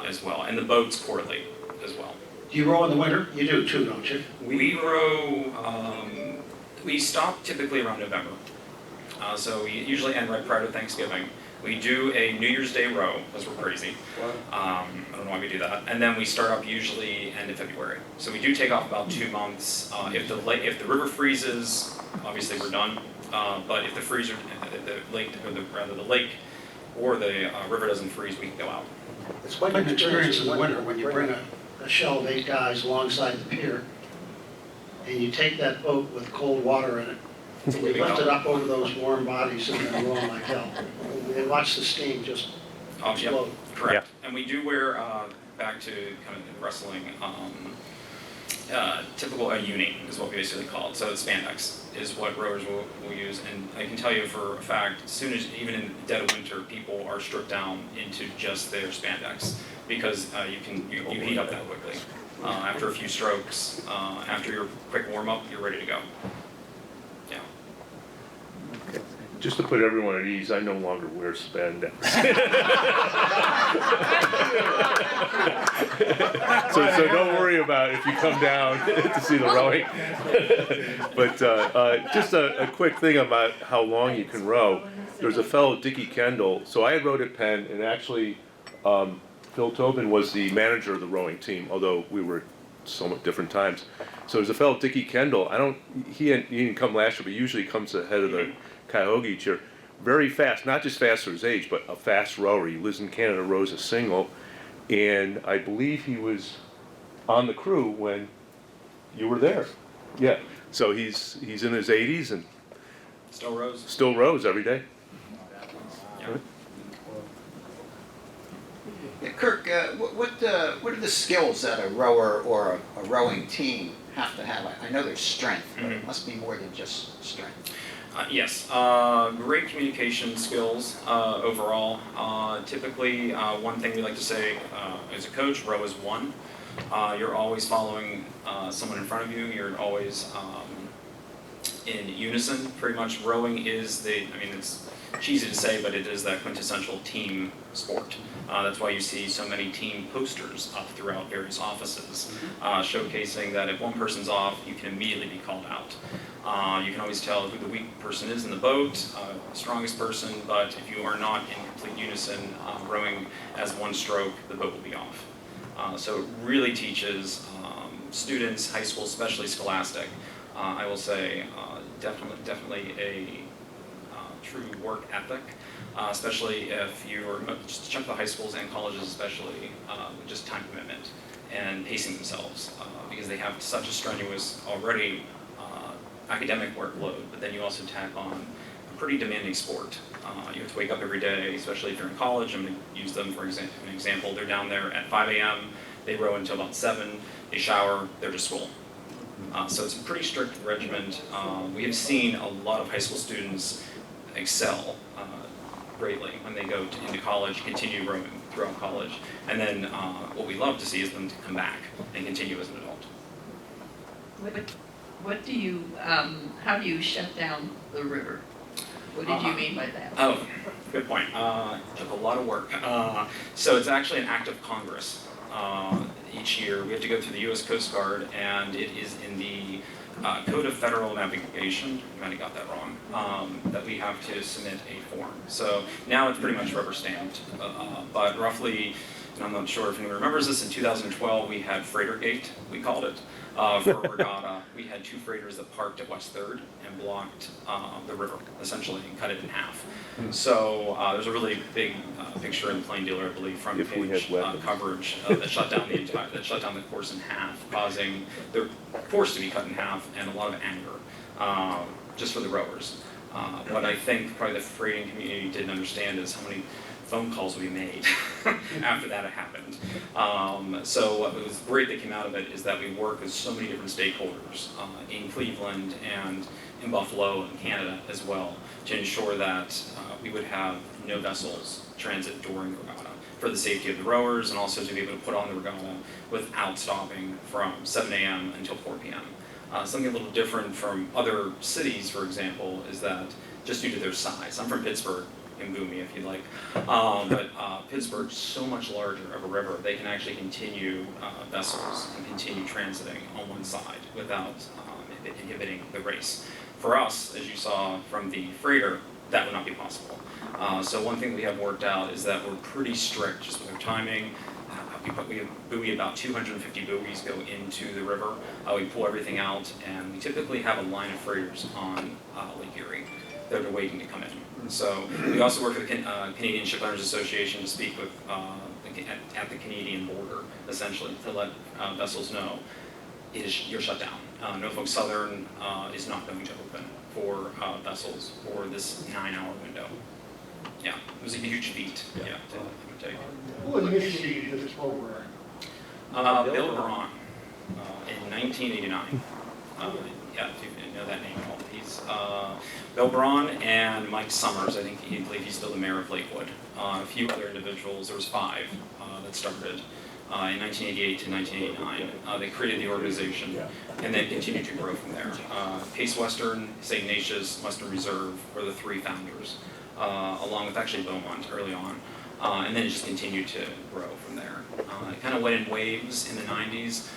as well. And the boats correlate as well. Do you row in the winter? You do too, don't you? We row, we stop typically around November. So we usually end right prior to Thanksgiving. We do a New Year's Day row, because we're crazy. I don't know why we do that. And then we start up usually end of February. So we do take off about 2 months. If the river freezes, obviously we're done. But if the lake or the river doesn't freeze, we can go out. It's quite an experience in the winter when you bring a shell of 8 guys alongside the pier, and you take that boat with cold water in it, and you lift it up over those warm bodies and then roll like hell. And watch the steam just explode. Yep, correct. Yeah. And we do wear, back to kind of wrestling, typical uni is what we basically call it. So it's spandex is what rowers will use. And I can tell you for a fact, as soon as, even in the dead of winter, people are stripped down into just their spandex because you heat up that quickly. After a few strokes, after your quick warm up, you're ready to go. Yeah. Just to put everyone at ease, I no longer wear spandex. so don't worry about if you come down to see the rowing. But just a quick thing about how long you can row. There's a fellow, Dickie Kendall. So I had rowed at Penn, and actually Phil Tobin was the manager of the rowing team, although we were so much different times. So there's a fellow, Dickie Kendall. He didn't come last year, but usually comes ahead of the Cuyahoga each year. Very fast, not just fast for his age, but a fast rower. He lives in Canada, rows a single, and I believe he was on the crew when you were there. Yeah. So he's in his 80s and still rows every day. Yeah. Yeah, Kirk, what are the skills that a rower or a rowing team have to have? I know there's strength, but it must be more than just strength. Yes, great communication skills overall. Typically, one thing we like to say as a coach, row is one. You're always following someone in front of you. You're always in unison. Pretty much rowing is it's cheesy to say, but it is that quintessential team sport. That's why you see so many team posters up throughout various offices, showcasing that if one person's off, you can immediately be called out. You can always tell who the weak person is in the boat, the strongest person, but if you are not in complete unison, rowing as one stroke, the boat will be off. So it really teaches students, high school, especially Scholastic, I will say definitely a true work ethic, especially if you're just check the high schools and colleges, especially just time commitment and pacing themselves, because they have such a strenuous already academic workload, but then you also tack on a pretty demanding sport. You have to wake up every day, especially if you're in college. I'm going to use them for an example. They're down there at 5 a.m., they row until about 7, they shower, they're to school. So it's a pretty strict regimen. We have seen a lot of high school students excel greatly when they go into college, continue rowing throughout college. And then what we love to see is them to come back and continue as an adult. What do you, how do you shut down the river? What did you mean by that? Oh, good point. Took a lot of work. So it's actually an act of Congress. Each year we have to go through the U.S. Coast Guard, and it is in the Code of Federal Navigation, you might have got that wrong, that we have to submit a form. So now it's pretty much rubber stamped, but roughly, and I'm not sure if anyone remembers this, in 2012 we had Freighter Gate, we called it, for regatta. We had 2 freighters that parked at West 3rd and blocked the river, essentially, and cut it in half. So there's a really big picture in the Plain Dealer, I believe, front page coverage that shut down the course in half, causing the course to be cut in half and a lot of anger, just for the rowers. What I think probably the freighting community didn't understand is how many phone calls we made after that had happened. So what was great that came out of it is that we work with so many different stakeholders in Cleveland and in Buffalo and Canada as well to ensure that we would have no vessels transit during the regatta for the safety of the rowers, and also to be able to put on the regatta without stopping from 7 a.m. until 4 p.m. Something a little different from other cities, for example, is that just due to their size. I'm from Pittsburgh. And boo me if you like, but Pittsburgh's so much larger of a river, they can actually continue vessels and continue transiting on one side without inhibiting the race. For us, as you saw from the freighter, that would not be possible. So one thing we have worked out is that we're pretty strict just with our timing. We buoy about 250 buoys go into the river. We pull everything out, and we typically have a line of freighters on Lake Erie that are waiting to come in. So we also work with the Canadian Shipowners Association to speak with at the Canadian border, essentially, to let vessels know you're shut down. Norfolk Southern is not going to open for vessels for this 9-hour window. Yeah, it was a huge feat. Yeah, to take. Who initiated this program? Bill Braun in 1989. Yeah, if you know that name at all. He's Bill Braun and Mike Summers. I believe he's still the mayor of Lakewood. A few other individuals. There was 5 that started in 1988 to 1989. They created the organization and then continued to grow from there. Case Western, St. Ignatius, Western Reserve were the 3 founders, along with actually Beaumont early on. And then it just continued to grow from there. It kind of went in waves in the 90s.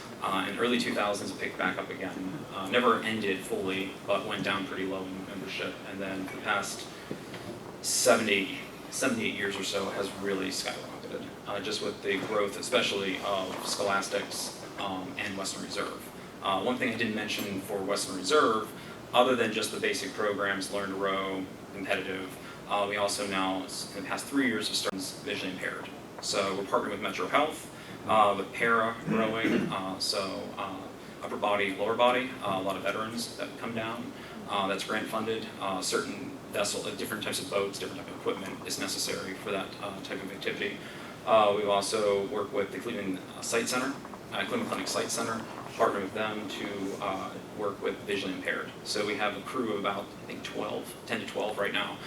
In early 2000s, it picked back up again. Never ended fully, but went down pretty low in membership. And then for the past 78 years or so has really skyrocketed. Just with the growth, especially of Scholastic's and Western Reserve. One thing I didn't mention for Western Reserve, other than just the basic programs, Learn to Row, competitive, we also now, in the past 3 years, have started visually impaired. So we're partnering with Metro Health, with para rowing, upper body, lower body, a lot of veterans that come down. That's grant funded. Certain different types of boats, different type of equipment is necessary for that type of activity. We've also worked with the Cleveland Site Center, Cleveland Clinic Site Center, partner with them to work with visually impaired. So we have a crew of about, I think 10 to 12 right now,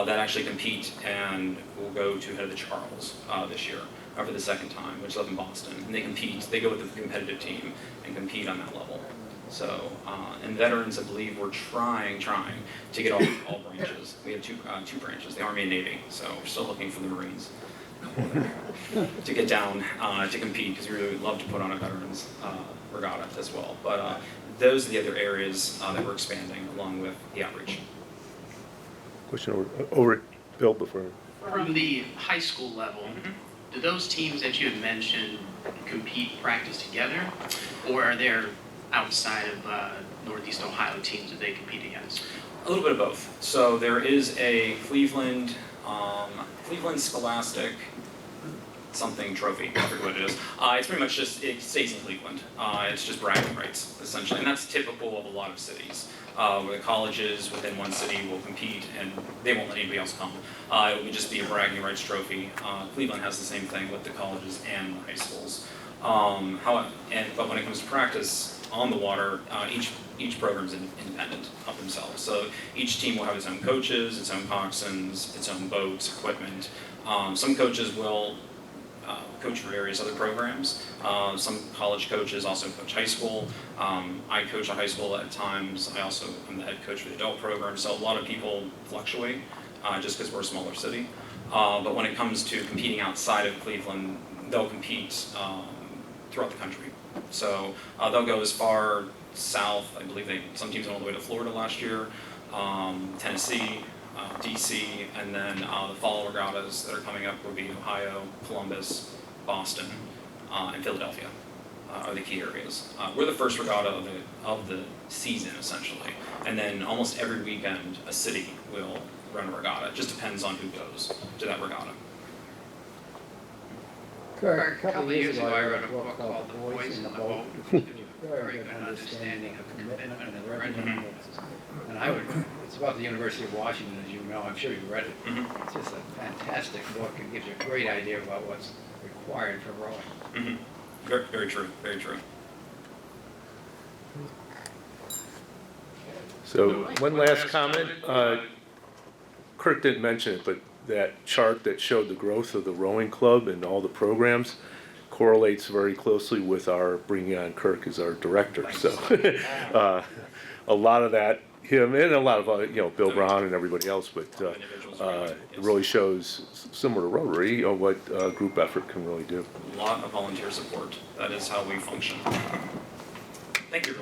that actually compete and will go to Head of the Charles this year for the second time, which is up in Boston. And they compete, they go with the competitive team and compete on that level. So, and veterans, I believe we're trying to get all branches. We have two branches, the Army and Navy, so we're still looking for the Marines to get down to compete, because we really would love to put on a veterans regatta as well. But those are the other areas that we're expanding along with the outreach. Question over Bill before. From the high school level, do those teams that you had mentioned compete, practice together, or are there outside of Northeast Ohio teams that they compete against? A little bit of both. So there is a Cleveland Scholastic something trophy, I forget what it is. It's pretty much just, it stays in Cleveland. It's just bragging rights, essentially, and that's typical of a lot of cities. Where the colleges within one city will compete and they won't let anybody else come. It will just be a bragging rights trophy. Cleveland has the same thing with the colleges and the high schools. But when it comes to practice on the water, each program is independent of themselves. So each team will have its own coaches, its own coxswains, its own boats, equipment. Some coaches will coach for various other programs. Some college coaches also coach high school. I coach a high school at times. I also am the head coach for the adult program. So a lot of people fluctuate just because we're a smaller city. But when it comes to competing outside of Cleveland, they'll compete throughout the country. So they'll go as far south. I believe some teams went all the way to Florida last year, Tennessee, DC, and then the fall regattas that are coming up will be Ohio, Columbus, Boston, and Philadelphia are the key areas. We're the first regatta of the season, essentially, and then almost every weekend a city will run a regatta. It just depends on who goes to that regatta. Kirk, a couple of years ago, I wrote a book called The Voice in the Boat, which gives you a very good understanding of commitment and the regimen. And it's about the University of Washington, as you know. I'm sure you read it. It's just a fantastic book and gives you a great idea about what's required for rowing. Very, very true, very true. So one last comment. Kirk didn't mention it, but that chart that showed the growth of the rowing club and all the programs correlates very closely with our bringing on Kirk as our director. So a lot of that, him and a lot of Bill Brown and everybody else, but it really shows, similar to Rotary, what group effort can really do. A lot of volunteer support. That is how we function. Thank you.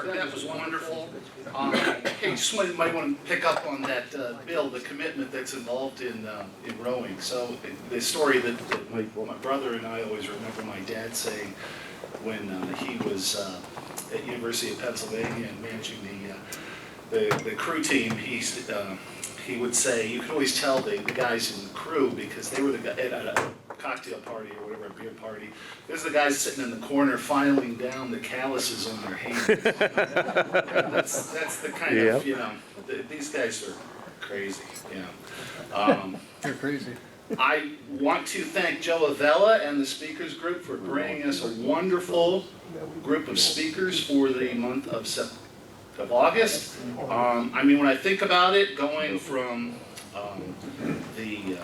That was wonderful. Hey, just might want to pick up on that, Bill, the commitment that's involved in rowing. So the story that my brother and I always remember my dad saying when he was at University of Pennsylvania and managing the crew team, he would say, you could always tell the guys in the crew, because they were at a cocktail party or whatever, a beer party, there's the guys sitting in the corner filing down the calluses on their hands. that's the kind of, these guys are crazy, They're crazy. I want to thank Joe Avella and the speakers group for bringing us a wonderful group of speakers for the month of August. I mean, when I think about it, going from the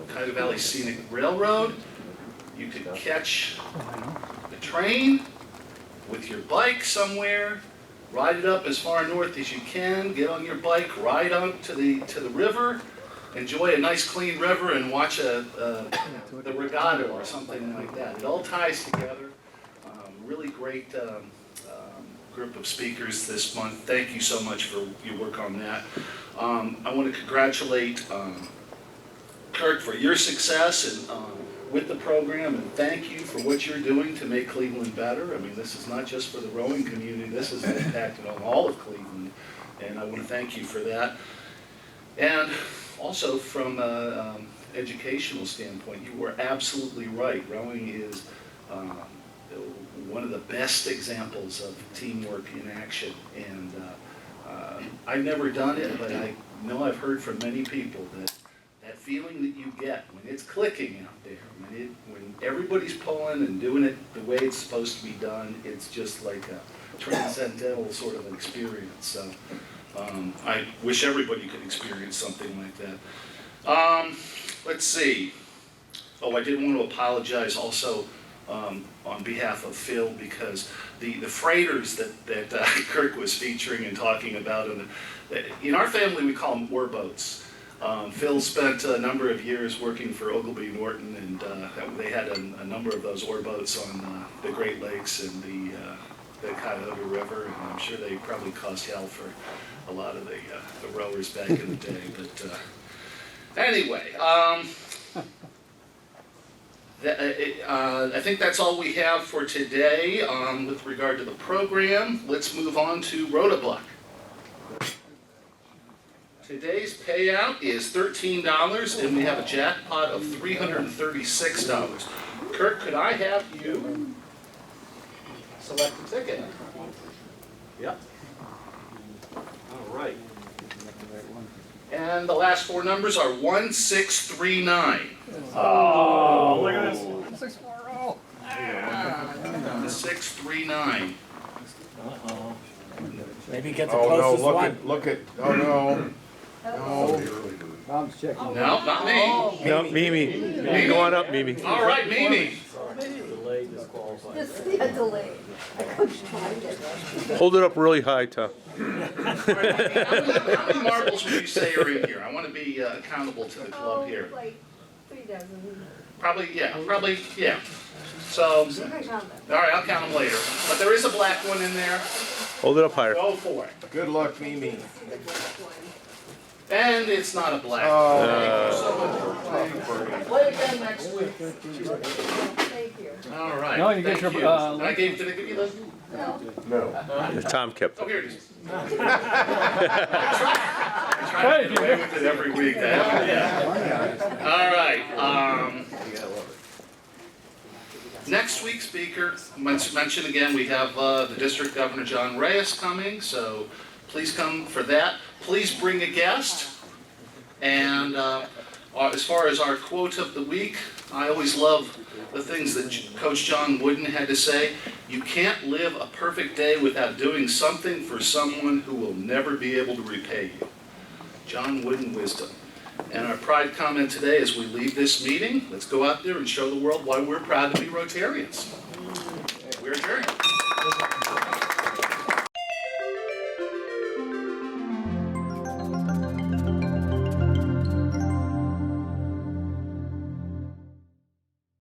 Cuyahoga Valley Scenic Railroad, you could catch the train with your bike somewhere, ride it up as far north as you can, get on your bike, ride out to the river, enjoy a nice clean river, and watch the regatta or something like that. It all ties together. Really great group of speakers this month. Thank you so much for your work on that. I want to congratulate Kirk, for your success and with the program, and thank you for what you're doing to make Cleveland better. I mean, this is not just for the rowing community, this is impacted on all of Cleveland, and I want to thank you for that. And also from an educational standpoint, you were absolutely right. Rowing is one of the best examples of teamwork in action, and I've never done it, but I know I've heard from many people that that feeling that you get when it's clicking out there, when everybody's pulling and doing it the way it's supposed to be done, it's just like a transcendental sort of an experience. So I wish everybody could experience something like that. Let's see. Oh, I did want to apologize also on behalf of Phil, because the freighters that Kirk was featuring and talking about, in our family we call them war boats. Phil spent a number of years working for Ogilvy Norton, and they had a number of those oar boats on the Great Lakes and the Cuyahoga River, and I'm sure they probably caused hell for a lot of the rowers back in the day. But anyway, I think that's all we have for today with regard to the program. Let's move on to Rotoblock. Today's payout is $13, and we have a jackpot of $336. Kirk, could I have you select the ticket? Yep. All right. And the last four numbers are 1639. Oh, look at this. 6 4 roll. 639. Uh-oh. Maybe get the Oh no, closest one. look at, oh no. No. Tom's checking. No, not me. No, Mimi. Go on up, Mimi. All right, Mimi. Delay. I coached trying to get that. Hold it up really high, Tom. How many marbles would you say are in here? I want to be accountable to the club here. Like 3 dozen. Probably, yeah. So, all right, I'll count them later. But there is a black one in there. Hold it up higher. Go for it. Good luck, Mimi. And it's not a black. Play again next week. Thank you. All right. No, you get your, Did I give you the? No. Tom kept Oh, it. here it is. I try to get away with it every week. All right. Next week's speaker, mention again, we have the District Governor John Reyes coming, so please come for that. Please bring a guest. And as far as our quote of the week, I always love the things that Coach John Wooden had to say. You can't live a perfect day without doing something for someone who will never be able to repay you. John Wooden wisdom. And our pride comment today as we leave this meeting, let's go out there and show the world why we're proud to be Rotarians. We're adjourned.